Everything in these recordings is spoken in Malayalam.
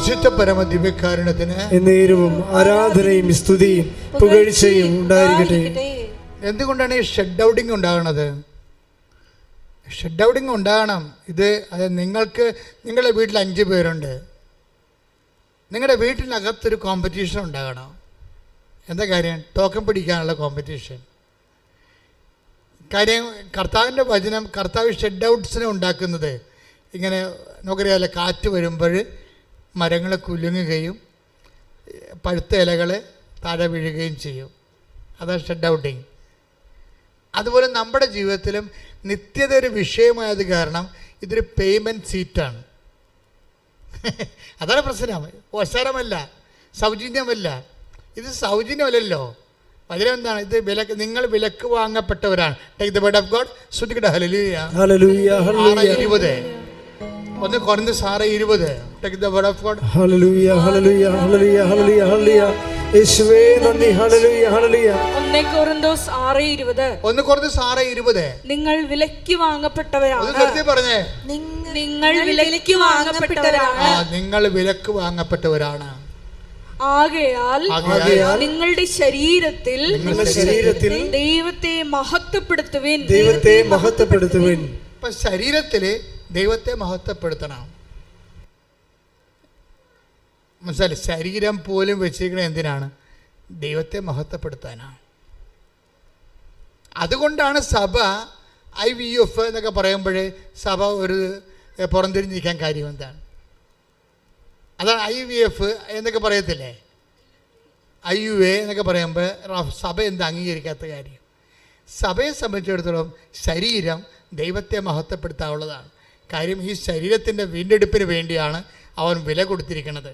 പരിശുദ്ധ പരമ ദിവ്യകാരുണ്യത്തിന് എന്നേരവും ആരാധനയും സ്തുതിയും പുകഴ്ചയും ഉണ്ടായിരിക്കട്ടെ. എന്തുകൊണ്ടാണ് ഈ ഷട്ട് ഔട്ടിങ് ഉണ്ടാകണത്? ഷട്ട് ഔട്ടിങ് ഉണ്ടാകണം. അത് നിങ്ങളുടെ വീട്ടിൽ 5 പേരുണ്ട്. നിങ്ങളുടെ വീട്ടിനകത്തൊരു കോമ്പറ്റീഷൻ ഉണ്ടാകണം. എന്താ കാര്യം? ടോക്കൺ പിടിക്കാനുള്ള കോമ്പറ്റീഷൻ. കാര്യം കർത്താവിൻ്റെ വചനം, കർത്താവ് ഷട്ട് ഔട്ട്സിനെ ഉണ്ടാക്കുന്നത് ഇങ്ങനെ നമുക്കറിയാമല്ലോ, കാറ്റ് വരുമ്പോൾ മരങ്ങൾ കുലുങ്ങുകയും പഴുത്ത ഇലകൾ താഴെ വീഴുകയും ചെയ്യും. അതാണ് ഷട്ട് ഔട്ടിങ്. അതുപോലെ നമ്മുടെ ജീവിതത്തിലും നിത്യത ഒരു വിഷയമായത് കാരണം ഇതൊരു പേയ്മെൻറ്റ് സീറ്റാണ്. അതാണ് പ്രശ്നം. അവസരമല്ല, സൗജന്യമല്ല. ഇത് സൗജന്യമല്ലല്ലോ. വചനം എന്താണ്? ഇത് നിങ്ങൾ വിലക്ക് വാങ്ങപ്പെട്ടവരാണ്. Take the word of God. ശ്രുതിക്കട്ടെ ഹല്ലേലൂയ. ഹല്ലേലൂയ. ഹല്ലേലൂയ. 6:20. 1 കൊരിന്ത്യർ 6:20. Take the word of God. ഹല്ലേലൂയ. ഹല്ലേലൂയ. ഹല്ലേലൂയ. ഹല്ലേലൂയ. ഹല്ലേലൂയ. യേശുവേ നന്ദി. ഹല്ലേലൂയ. ഹല്ലേലൂയ. 1 കൊരിന്ത്യർ 6:20. 1 കൊരിന്ത്യർ 6:20. നിങ്ങൾ വിലക്ക് വാങ്ങപ്പെട്ടവരാണ്. പറഞ്ഞേ, നിങ്ങൾ വിലക്ക് വാങ്ങപ്പെട്ടവരാണ്. നിങ്ങൾ വിലക്ക് വാങ്ങപ്പെട്ടവരാണ്. ആകയാൽ നിങ്ങളുടെ ശരീരത്തിൽ ദൈവത്തെ മഹത്വപ്പെടുത്തുവിൻ. ദൈവത്തെ മഹത്വപ്പെടുത്തുവിൻ. ഇപ്പൊ ശരീരത്തില് ദൈവത്തെ മഹത്വപ്പെടുത്തണം. മനസ്സിലായി? ശരീരം പോലും വെച്ചിരിക്കുന്നത് എന്തിനാണ്? ദൈവത്തെ മഹത്വപ്പെടുത്താനാണ്. അതുകൊണ്ടാണ് സഭ IVF എന്നൊക്കെ പറയുമ്പോൾ സഭ ഒരു പുറംതിരിഞ്ഞിരിക്കാൻ കാര്യം എന്താണ്? അതാണ് IVF എന്നൊക്കെ പറയത്തില്ലേ, IUA എന്നൊക്കെ പറയുമ്പോൾ സഭ എന്താ അംഗീകരിക്കാത്ത കാര്യം? സഭയെ സംബന്ധിച്ചിടത്തോളം ശരീരം ദൈവത്തെ മഹത്വപ്പെടുത്താനുള്ളതാണ്. കാര്യം ഈ ശരീരത്തിൻ്റെ വീണ്ടെടുപ്പിന് വേണ്ടിയാണ് അവൻ വില കൊടുത്തിരിക്കുന്നത്.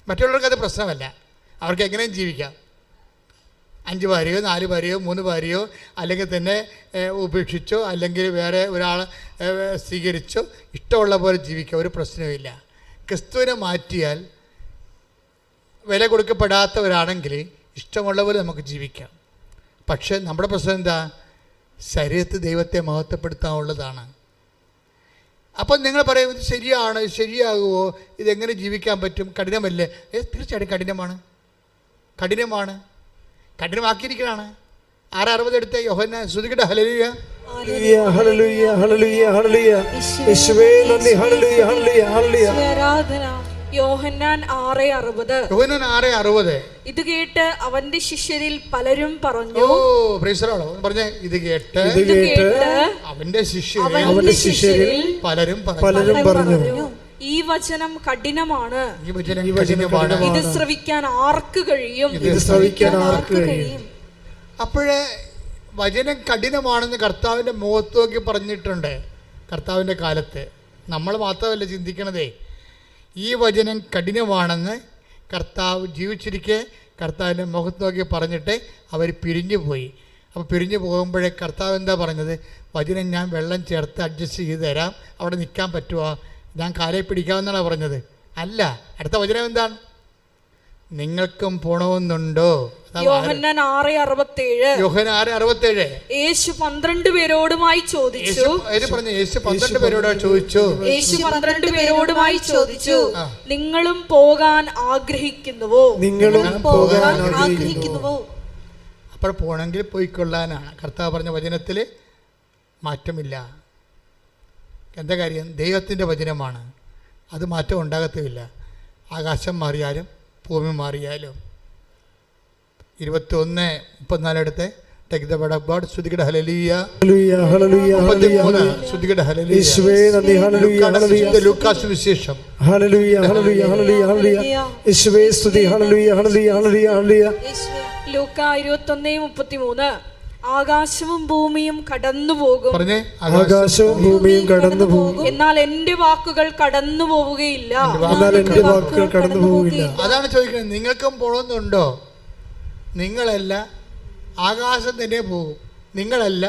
മറ്റുള്ളവർക്കത് പ്രശ്നമല്ല. അവർക്ക് എങ്ങനെയും ജീവിക്കാം. 5 ഭാര്യയോ 4 ഭാര്യയോ 3 ഭാര്യയോ അല്ലെങ്കിൽ തന്നെ ഉപേക്ഷിച്ചോ അല്ലെങ്കിൽ വേറെ ഒരാളെ സ്വീകരിച്ചോ ഇഷ്ടമുള്ള പോലെ ജീവിക്കാം. ഒരു പ്രശ്നവുമില്ല. ക്രിസ്തുവിനെ മാറ്റിയാൽ വില കൊടുക്കപ്പെടാത്തവരാണെങ്കിൽ ഇഷ്ടമുള്ള പോലെ നമുക്ക് ജീവിക്കാം. പക്ഷേ നമ്മുടെ പ്രശ്നം എന്താ? ശരീരത്തിൽ ദൈവത്തെ മഹത്വപ്പെടുത്താനുള്ളതാണ്. അപ്പം നിങ്ങൾ പറയും, ഇത് ശരിയാണ്, ശരിയാകുമോ, ഇതെങ്ങനെ ജീവിക്കാൻ പറ്റും, കഠിനമല്ലേ? തീർച്ചയായിട്ടും കഠിനമാണ്. കഠിനമാക്കിയിരിക്കണാണ്. 6:60 എടുത്ത യോഹന്നാൻ. ശ്രുതിക്കട്ടെ ഹല്ലേലൂയ. ഹല്ലേലൂയ. ഹല്ലേലൂയ. ഹല്ലേലൂയ. യേശുവേ നന്ദി. ഹല്ലേലൂയ. ഹല്ലേലൂയ. ഹല്ലേലൂയ. ആരാധന. യോഹന്നാൻ 6:60. ഇത് കേട്ട് അവന്റെ ശിഷ്യരിൽ പലരും പറഞ്ഞു. Praise the Lord. പറഞ്ഞേ, ഇത് കേട്ട് അവന്റെ ശിഷ്യരിൽ പലരും പറഞ്ഞു, ഈ വചനം കഠിനമാണ്. ഇത് ശ്രവിക്കാൻ ആർക്ക് കഴിയും? അപ്പോഴേ വചനം കഠിനമാണെന്ന് കർത്താവിൻ്റെ മുഖത്ത് നോക്കി പറഞ്ഞിട്ടുണ്ട്. കർത്താവിൻ്റെ കാലത്ത് നമ്മൾ മാത്രമല്ല ചിന്തിക്കണതേ, ഈ വചനം കഠിനമാണെന്ന് കർത്താവ് ജീവിച്ചിരിക്കെ കർത്താവിൻ്റെ മുഖത്ത് നോക്കി പറഞ്ഞിട്ട് അവർ പിരിഞ്ഞു പോയി. അപ്പോൾ പിരിഞ്ഞു പോകുമ്പോഴേ കർത്താവ് എന്താ പറഞ്ഞത്? വചനം ഞാൻ വെള്ളം ചേർത്ത് അഡ്ജസ്റ്റ് ചെയ്ത് തരാം, അവിടെ നിൽക്കാൻ പറ്റുമോ, ഞാൻ കാലെ പിടിക്കാമെന്നാണ് പറഞ്ഞത്. അല്ല, അടുത്ത വചനം എന്താണ്? നിങ്ങൾക്കും പോണമെന്നുണ്ടോ? യോഹന്നാൻ 6:67. യേശു 12 പേരോടുമായി ചോദിച്ചു. യേശു 12 പേരോടായി ചോദിച്ചു, നിങ്ങളും പോകാൻ ആഗ്രഹിക്കുന്നുവോ? അപ്പോൾ പോകണമെങ്കിൽ പോയിക്കൊള്ളാനാണ്. കർത്താവ് പറഞ്ഞ വചനത്തിൽ മാറ്റമില്ല. എന്താ കാര്യം? ദൈവത്തിൻ്റെ വചനമാണ്. അത് മാറ്റം ഉണ്ടാകത്തുമില്ല. ആകാശം മാറിയാലും ഭൂമി മാറിയാലും. 21:34 എടുത്ത് take the word of God. ശ്രുതിക്കട്ടെ ഹല്ലേലൂയ. ഹല്ലേലൂയ. 33 ശ്രുതിക്കട്ടെ ഹല്ലേലൂയ. യേശുവേ നന്ദി. ഹല്ലേലൂയ. ഹല്ലേലൂയ. ലൂക്കാസ് വിശേഷം. ഹല്ലേലൂയ. ഹല്ലേലൂയ. ഹല്ലേലൂയ. ഹല്ലേലൂയ. യേശുവേ സ്തുതി. ഹല്ലേലൂയ. ഹല്ലേലൂയ. ഹല്ലേലൂയ. ഹല്ലേലൂയ. ലൂക്കാ 21:33. ആകാശവും ഭൂമിയും കടന്നുപോകും. പറഞ്ഞേ, ആകാശവും ഭൂമിയും കടന്നുപോകും, എന്നാൽ എന്റെ വാക്കുകൾ കടന്നു പോവുകയില്ല. അതാണ് ചോദിക്കുന്നത്. നിങ്ങൾക്കും പോകണമെന്നുണ്ടോ? നിങ്ങളല്ല, ആകാശം തന്നെ പോകും. നിങ്ങളല്ല,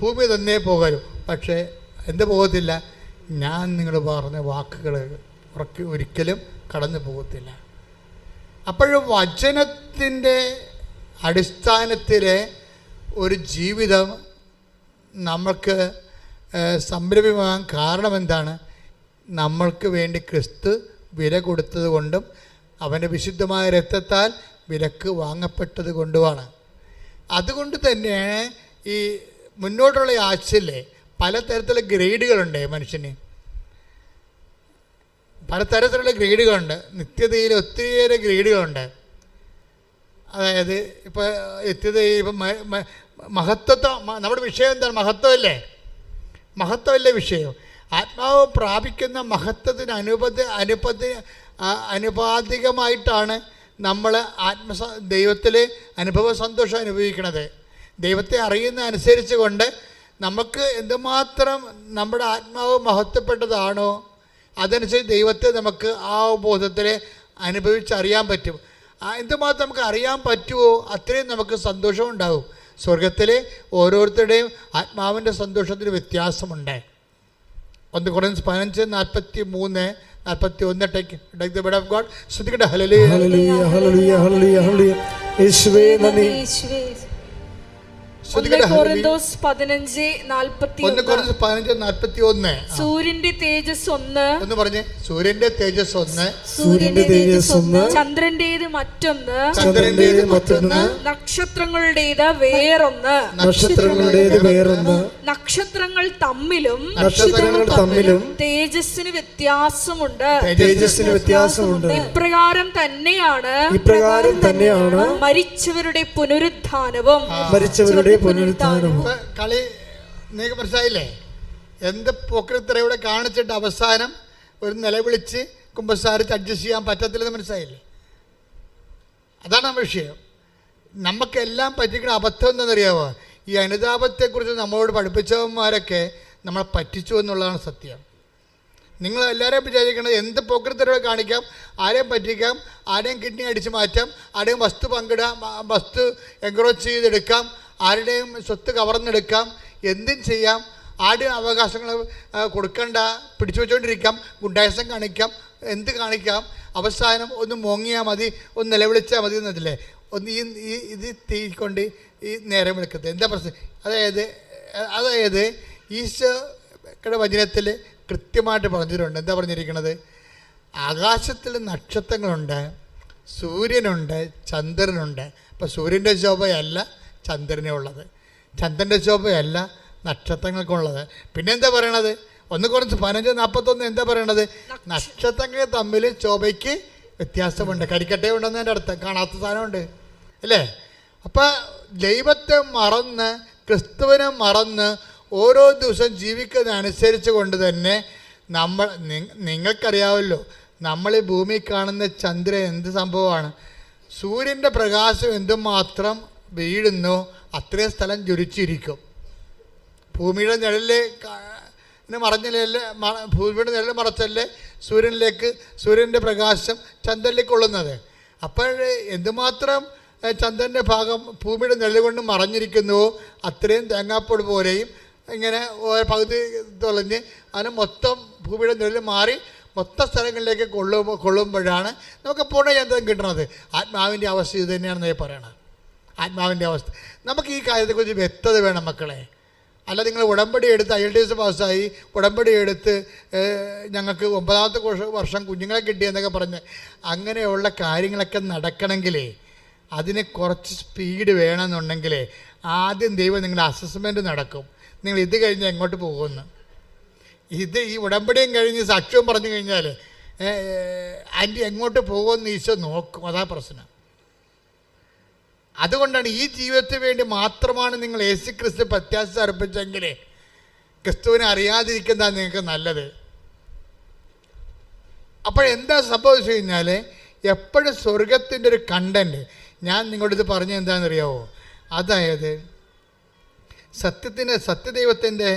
ഭൂമി തന്നെ പോകാനും. പക്ഷേ എന്ത് പോകത്തില്ല? ഞാൻ നിങ്ങൾ പറഞ്ഞ വാക്കുകൾ ഒരിക്കലും കടന്നു പോകത്തില്ല. അപ്പോഴും വചനത്തിൻ്റെ അടിസ്ഥാനത്തിലെ ഒരു ജീവിതം നമ്മൾക്ക് സംരംഭമാകാൻ കാരണം എന്താണ്? നമ്മൾക്ക് വേണ്ടി ക്രിസ്തു വില കൊടുത്തത് കൊണ്ടും അവൻ്റെ വിശുദ്ധമായ രക്തത്താൽ വിലക്ക് വാങ്ങപ്പെട്ടത് കൊണ്ടുമാണ്. അതുകൊണ്ട് തന്നെ ഈ മുന്നോട്ടുള്ള ആഴ്ചയിൽ പലതരത്തിലുള്ള ഗ്രേഡുകളുണ്ട്. മനുഷ്യന് പലതരത്തിലുള്ള ഗ്രേഡുകളുണ്ട്. നിത്യതയിൽ ഒത്തിരിയേറെ ഗ്രേഡുകളുണ്ട്. അതായത് ഇപ്പോൾ നിത്യതയിൽ ഇപ്പം മഹത്വത്വം, നമ്മുടെ വിഷയം എന്താണ്? മഹത്വമല്ലേ വിഷയം. ആത്മാവ് പ്രാപിക്കുന്ന മഹത്വത്തിന് അനുപാതികമായിട്ടാണ് നമ്മൾ ദൈവത്തിൽ അനുഭവ സന്തോഷം അനുഭവിക്കുന്നത്. ദൈവത്തെ അറിയുന്ന അനുസരിച്ച് കൊണ്ട് നമുക്ക് എന്തുമാത്രം നമ്മുടെ ആത്മാവ് മഹത്വപ്പെട്ടതാണോ അതനുസരിച്ച് ദൈവത്തെ നമുക്ക് ആ ബോധത്തിൽ അനുഭവിച്ചറിയാൻ പറ്റും. എന്തുമാത്രം നമുക്ക് അറിയാൻ പറ്റുമോ അത്രയും നമുക്ക് സന്തോഷം ഉണ്ടാകും. സ്വർഗത്തിലെ ഓരോരുത്തരുടെയും ആത്മാവിൻ്റെ സന്തോഷത്തിന് വ്യത്യാസമുണ്ട്. 1 Corinthians 15:43-41 Take the word of God. ശ്രദ്ധിക്കട്ടെ. ഹല്ലേലൂയ ഹല്ലേലൂയ ഹല്ലേലൂയ ഹല്ലേലൂയ ഹല്ലേലൂയ. യേശുവേ നന്ദി. 1 Corinthians 15:41. സൂര്യന്റെ തേജസ് ഒന്ന് പറഞ്ഞേ. സൂര്യന്റെ തേജസ് ഒന്ന്, സൂര്യന്റെ തേജസ് ഒന്ന്, ചന്ദ്രന്റേത് മറ്റൊന്ന്, ചന്ദ്രന്റേത് മറ്റൊന്ന്, നക്ഷത്രങ്ങളുടേത് വേറൊന്ന്, നക്ഷത്രങ്ങളുടേത് വേറൊന്ന്, നക്ഷത്രങ്ങൾ തമ്മിലും തേജസ്സിന് വ്യത്യാസമുണ്ട്. ഇപ്രകാരം തന്നെയാണ് മരിച്ചവരുടെ പുനരുത്ഥാനവും. കളി നിങ്ങൾക്ക് മനസ്സിലായില്ലേ? എന്ത് പോക്കൃത്തര ഇവിടെ കാണിച്ചിട്ട് അവസാനം ഒരു നിലവിളിച്ച് കുമ്പസാരിച്ച് അഡ്ജസ്റ്റ് ചെയ്യാൻ പറ്റത്തില്ലെന്ന് മനസ്സിലായില്ലേ? അതാണ് വിഷയം. നമുക്കെല്ലാം പറ്റിക്കുന്ന അബദ്ധം എന്താണെന്നറിയാമോ? ഈ അനുതാപത്തെക്കുറിച്ച് നമ്മളോട് പഠിപ്പിച്ചവന്മാരൊക്കെ നമ്മളെ പറ്റിച്ചു എന്നുള്ളതാണ് സത്യം. നിങ്ങൾ എല്ലാവരെയും വിചാരിക്കുന്നത് എന്ത് പോക്കൃത്തരവ് കാണിക്കാം, ആരെയും പറ്റിക്കാം, ആരെയും കിഡ്നി അടിച്ചു മാറ്റാം, ആരെയും വസ്തു പങ്കിടാം, വസ്തു എൻക്രോച്ച് ചെയ്തെടുക്കാം, ആരുടെയും സ്വത്ത് കവർന്നെടുക്കാം, എന്തും ചെയ്യാം, ആരുടെയും അവകാശങ്ങൾ കൊടുക്കണ്ട, പിടിച്ചു വെച്ചുകൊണ്ടിരിക്കാം, ഗുണ്ടായസം കാണിക്കാം, എന്ത് കാണിക്കാം. അവസാനം ഒന്ന് മോങ്ങിയാൽ മതി, ഒന്ന് നിലവിളിച്ചാൽ മതി എന്നതില്ലേ. ഒന്ന് ഇത് തീക്കൊണ്ട് ഈ നേരം വിളിക്കത്ത് എന്താ പ്രശ്നം? അതായത് ഈശോയുടെ വചനത്തിൽ കൃത്യമായിട്ട് പറഞ്ഞിട്ടുണ്ട്. എന്താ പറഞ്ഞിരിക്കുന്നത്? ആകാശത്തിൽ നക്ഷത്രങ്ങളുണ്ട്, സൂര്യനുണ്ട്, ചന്ദ്രനുണ്ട്. അപ്പോൾ സൂര്യൻ്റെ ശോഭയല്ല ചന്ദ്രനെ ഉള്ളത്, ചന്ദ്രൻ്റെ ശോഭയല്ല നക്ഷത്രങ്ങൾക്കുള്ളത്. പിന്നെന്താ പറയണത്? 1 Corinthians 15:41 എന്താ പറയണത്? നക്ഷത്രങ്ങൾ തമ്മിൽ ശോഭയ്ക്ക് വ്യത്യാസമുണ്ട്. കരിക്കട്ടേ ഉണ്ടെന്നതിൻ്റെ അർത്ഥം, കാണാത്ത സാധനമുണ്ട് അല്ലേ? അപ്പം ദൈവത്തെ മറന്ന് ക്രിസ്തുവിനെ മറന്ന് ഓരോ ദിവസം ജീവിക്കുന്നതനുസരിച്ച് കൊണ്ട് തന്നെ നിങ്ങൾക്കറിയാമല്ലോ, നമ്മൾ ഈ ഭൂമി കാണുന്ന ചന്ദ്രൻ എന്ത് സംഭവമാണ്? സൂര്യൻ്റെ പ്രകാശം എന്തുമാത്രം വീഴുന്നോ അത്രയും സ്ഥലം ജ്വലിച്ചിരിക്കും. ഭൂമിയുടെ നിഴലിൽ മറഞ്ഞില്ലേ, ഭൂമിയുടെ നിഴൽ മറച്ചല്ലേ സൂര്യൻ്റെ പ്രകാശം ചന്ദ്രനിലേക്ക് കൊള്ളുന്നത്. അപ്പോൾ എന്തുമാത്രം ചന്ദ്രൻ്റെ ഭാഗം ഭൂമിയുടെ നിഴൽ കൊണ്ട് മറഞ്ഞിരിക്കുന്നുവോ അത്രയും തേങ്ങാപ്പൊടി പോലെയും ഇങ്ങനെ പകുതി തുളഞ്ഞ് അതിന് മൊത്തം ഭൂമിയുടെ നിഴൽ മാറി മൊത്തം സ്ഥലങ്ങളിലേക്ക് കൊള്ളുമ്പോഴാണ് നമുക്ക് പൂർണ്ണചന്ദ്രൻ കിട്ടുന്നത്. ആത്മാവിൻ്റെ അവസ്ഥ ഇത് തന്നെയാണെന്ന് പറയണത്. ആത്മാവിൻ്റെ അവസ്ഥ നമുക്ക് ഈ കാര്യത്തെക്കുറിച്ച് വ്യക്തത വേണം മക്കളെ. അല്ല നിങ്ങൾ ഉടമ്പടി എടുത്ത് IELTS പാസ്സായി, ഉടമ്പടി എടുത്ത് ഞങ്ങൾക്ക് 9ാമത്തെ വർഷം കുഞ്ഞുങ്ങളെ കിട്ടിയെന്നൊക്കെ പറഞ്ഞ് അങ്ങനെയുള്ള കാര്യങ്ങളൊക്കെ നടക്കണമെങ്കിലേ അതിന് കുറച്ച് സ്പീഡ് വേണമെന്നുണ്ടെങ്കിൽ ആദ്യം ദൈവം നിങ്ങളുടെ അസസ്മെൻറ്റ് നടക്കും. നിങ്ങൾ ഇത് കഴിഞ്ഞ് എങ്ങോട്ട് പോകുമെന്ന്. ഈ ഉടമ്പടിയും കഴിഞ്ഞ് സാക്ഷ്യവും പറഞ്ഞു കഴിഞ്ഞാൽ ആൻറ്റി എങ്ങോട്ട് പോകുമെന്ന് ഈശോ നോക്കും. അതാ പ്രശ്നം. അതുകൊണ്ടാണ് ഈ ജീവിതത്തിന് വേണ്ടി മാത്രമാണ് നിങ്ങൾ യേശു ക്രിസ്തു പ്രത്യാശ അർപ്പിച്ചെങ്കിൽ ക്രിസ്തുവിനെ അറിയാതിരിക്കുന്നതാണ് നിങ്ങൾക്ക് നല്ലത്. അപ്പോഴെന്താ സംഭവിച്ചു കഴിഞ്ഞാൽ എപ്പോഴും സ്വർഗത്തിൻ്റെ ഒരു കണ്ടൻറ്റ് ഞാൻ നിങ്ങളോട് പറഞ്ഞ എന്താണെന്നറിയാമോ? അതായത് സത്യദൈവത്തിൻ്റെ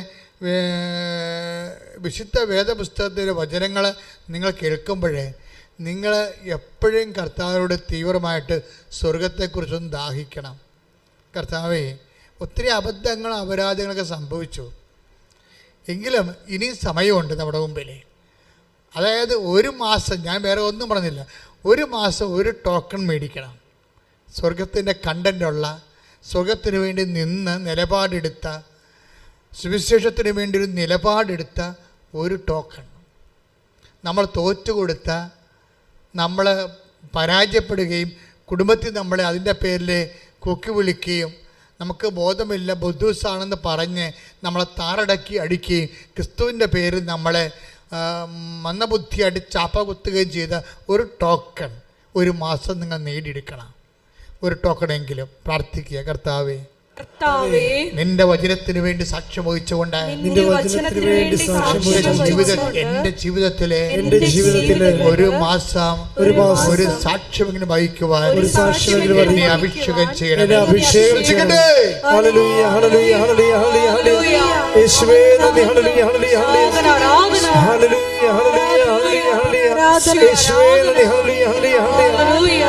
വിശുദ്ധ വേദപുസ്തകത്തിൻ്റെ വചനങ്ങൾ നിങ്ങൾ കേൾക്കുമ്പോഴേ നിങ്ങൾ എപ്പോഴും കർത്താവിനോട് തീവ്രമായിട്ട് സ്വർഗത്തെക്കുറിച്ചൊന്ന് ദാഹിക്കണം. കർത്താവേ, ഒത്തിരി അബദ്ധങ്ങളും അപരാധങ്ങളൊക്കെ സംഭവിച്ചു, എങ്കിലും ഇനിയും സമയമുണ്ട് നമ്മുടെ മുമ്പിൽ. അതായത് 1 മാസം, ഞാൻ വേറെ ഒന്നും പറഞ്ഞില്ല, 1 മാസം ഒരു ടോക്കൺ മേടിക്കണം. സ്വർഗത്തിൻ്റെ കണ്ടൻ്റുള്ള, സ്വർഗത്തിന് വേണ്ടി നിന്ന് നിലപാടെടുത്ത, സുവിശേഷത്തിന് വേണ്ടി ഒരു നിലപാടെടുത്ത ഒരു ടോക്കൺ. നമ്മൾ തോറ്റുകൊടുത്ത നമ്മൾ പരാജയപ്പെടുകയും കുടുംബത്തിൽ നമ്മളെ അതിൻ്റെ പേരിൽ കൊക്കി വിളിക്കുകയും നമുക്ക് ബോധമില്ല ബുദ്ധൂസാണെന്ന് പറഞ്ഞ് നമ്മളെ താറടക്കി അടിക്കുകയും ക്രിസ്തുവിൻ്റെ പേരിൽ നമ്മളെ മന്ദബുദ്ധിയായിട്ട് ചാപ്പ കുത്തുകയും ചെയ്ത ഒരു ടോക്കൺ ഒരു മാസം നിങ്ങൾ നേടിയെടുക്കണം. ഒരു ടോക്കണെങ്കിലും പ്രാർത്ഥിക്കുക. കർത്താവേ, നിന്റെ വചനത്തിന് വേണ്ടി സാക്ഷ്യം വഹിച്ചുകൊണ്ട് എന്റെ ജീവിതത്തിലെ ഒരു മാസം ഒരു സാക്ഷ്യം ഇങ്ങനെ വഹിക്കുവാൻ എന്നെ അഭിഷേകം ചെയ്യണം. ഹല്ലേലൂയ ഹല്ലേലൂയ ഹല്ലേലൂയ ഹല്ലേലൂയ യേശുവേ നന്ദി. ഹല്ലേലൂയ ഹല്ലേലൂയ ഹല്ലേലൂയ ഹല്ലേലൂയ ഹല്ലേലൂയ ഹല്ലേലൂയ യേശുവേ നന്ദി. ഹല്ലേലൂയ ഹല്ലേലൂയ ഹല്ലേലൂയ